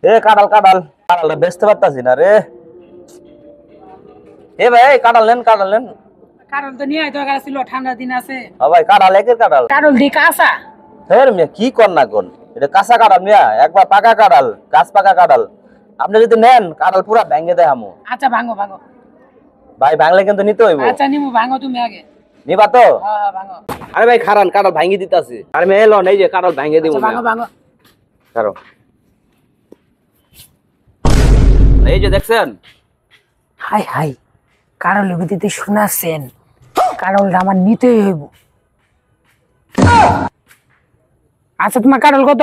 এ কাঁঠাল কাঁঠাল কাঁঠালটা বেচতে পারতাছি না রে। এ ভাই কাঁঠাল নেন কাঁঠাল নেন। কারণ তো নিয়ে দরকার ছিল, ঠান্ডা দিন আছে। ও ভাই কাঁঠাল একের কাঁঠাল। কারণ দি কাঁচা। হের মিয়া কি কর না কোন, এটা কাঁচা কাঁঠাল মিয়া, একবার পাকা কাঁঠাল, গাছ পাকা কাঁঠাল। আপনি যদি নেন কাঁঠাল পুরা ভেঙে দেখামু। আচ্ছা ভাঙো ভাঙো। ভাই ভাঙলে কিন্তু নিতে হইব। আচ্ছা নিমু, ভাঙো তুমি আগে। নিবা তো? হ্যাঁ ভাঙো। আরে ভাই খারান কাঁঠাল ভাঙি দিতাছি। আরে মেয়ে এলো এই যে কাঁঠাল ভাঙে দিব। আচ্ছা ভাঙো ভাঙো। কারো এই যে দেখছেন, হাই হাই, কারণ লুকিতে শোনাছেন, কারণ আমার নিতেই হইব। আচ্ছা তোমার কারণ কত?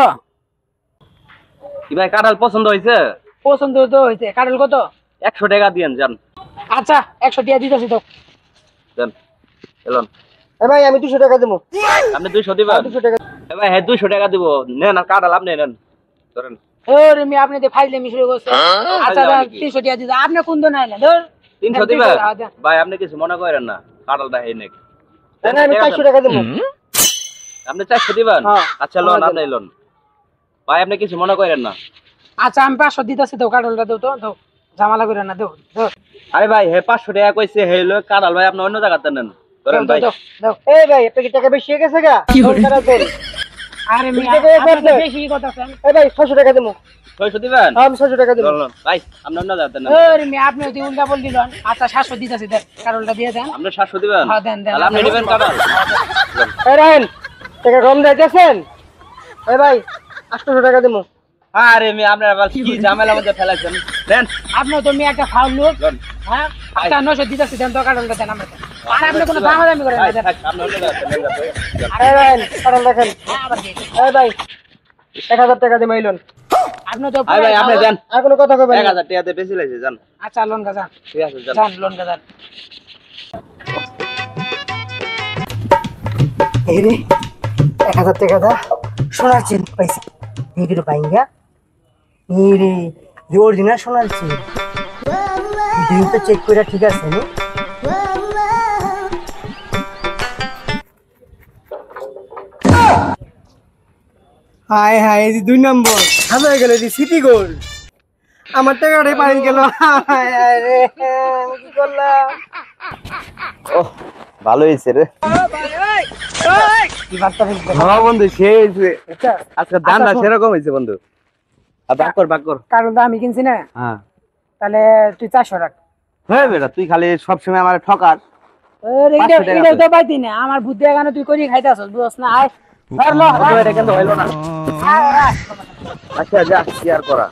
কি ভাই কাঁঠাল পছন্দ হয়েছে? পছন্দ তো হয়েছে। কারণ কত? 100 টাকা দিয়েন যান। আচ্ছা 100 টাকা দিতেছি তো। দেন এলন। এ ভাই আমি 200 টাকা দেবো। আপনি 200 দিবেন? 200 টাকা। এ ভাই হ্যাঁ 200 টাকা দিব। নেন আর কাঁঠাল আপনি নেন ধরেন। ওরে মি আপনি তো ফাইলে মিশরে গেছে। আচ্ছা 300 টাকা দিতে আপনি কোন দিন আইলেন? ধর 300 দিবেন? ভাই আপনি কিছু মনে করেন না, কাঁঠালটা হেই নেক। না আমি 400 টাকা দেবো। আপনি 400 দিবেন? হ্যাঁ। আচ্ছা লোন আপনি লোন। ভাই আপনি কিছু মনে করেন না। আচ্ছা আমি 500 দিতেছি তো, কারণটা দাও তো, দাও ঝামেলা করে না, দাও দাও। আরে ভাই হে 500 টাকা কইছে হে লো কাঁঠাল, ভাই আপনি অন্য জায়গাতে নেন ধরেন ভাই। দাও দাও। এই ভাই আপনার কি টাকা বেশি হয়ে গেছে গা? টাকা দেন। আরে মি টাকা আপনি আছে? বেশি কথা বলেন। এই ভাই 600 টাকা দেবো। 600 দিবেন? আমি 600 টাকা দেবো। লোন ভাই আপনি অন্য জায়গাতে নেন। ওরে মি আপনি যদি উল্টা বল দিলেন। আচ্ছা 700 দিতেছি, দেন কারণটা দিয়ে দেন। আপনি 700 দিবেন? হ্যাঁ, দেন, দেন। তাহলে আপনি দিবেন কাঁঠাল। এই রাহেন টাকা কম দিতেছেন? এই ভাই 800 টাকা দেবো। আরে মি আপনারা আবার কি ঝামেলার মধ্যে ফেলাইছেন। দেন আপনি তো মি একটা ফাউল লোক। লোন। হ্যাঁ আচ্ছা 900 দিতেছি, দেন তো কারণটা দেন আমাকে। আর আপনি কোনো দামাদামি করেন না, ভাই দেন। আপনি অন্য জায়গাতে নেন যাতে। আরে রাহেন কারণ দেখেন। হ্যাঁ, আবার দিন। এই ভাই 1000 টাকা দেবো আইলন। আপনি তো আরে ভাই আপনি দেন। আর কোনো কথা কইবেন না। 1000 টাকাতে বেশি লাইছে যান। আচ্ছা লোন গা যান। ঠিক আছে যান। যান লোন গা যান। এই রে 1000 টাকা দা সোনার চেন পাইছি। এইগুলো পাইঙ্গা এই রে অরিজিনাল সোনার চেন। তো চেক করে ঠিক আছে নি? হাই হাই এই 2 নম্বর হাজার গেল দি সিটি গোল্ড। আমার টাকাটাই পাইন গেল। হাই হাই রে আমি কি করলাম? ওহ ভালো হইছে রে। কি বার্তা দিবেন? হ্যাঁ বন্ধু সেই হইছে। আচ্ছা আজকে দানটা সেরকম হইছে বন্ধু। আর বাক কর। কারণটা আমি কিনছি না, হ্যাঁ তাহলে তুই 400 রাখ। হ্যাঁ বেটা তুই খালি সবসময় আমারে ঠকাস। আরে 500 টাকা এটা দে। তো পাইতি না, আমার বুদ্ধি এখানে তুই করি খাইতাছস, বুঝছ না? আয় ধর লো। এটা কিন্তু হইলো না। আয়, আয়। আচ্ছা যা কি আর করা।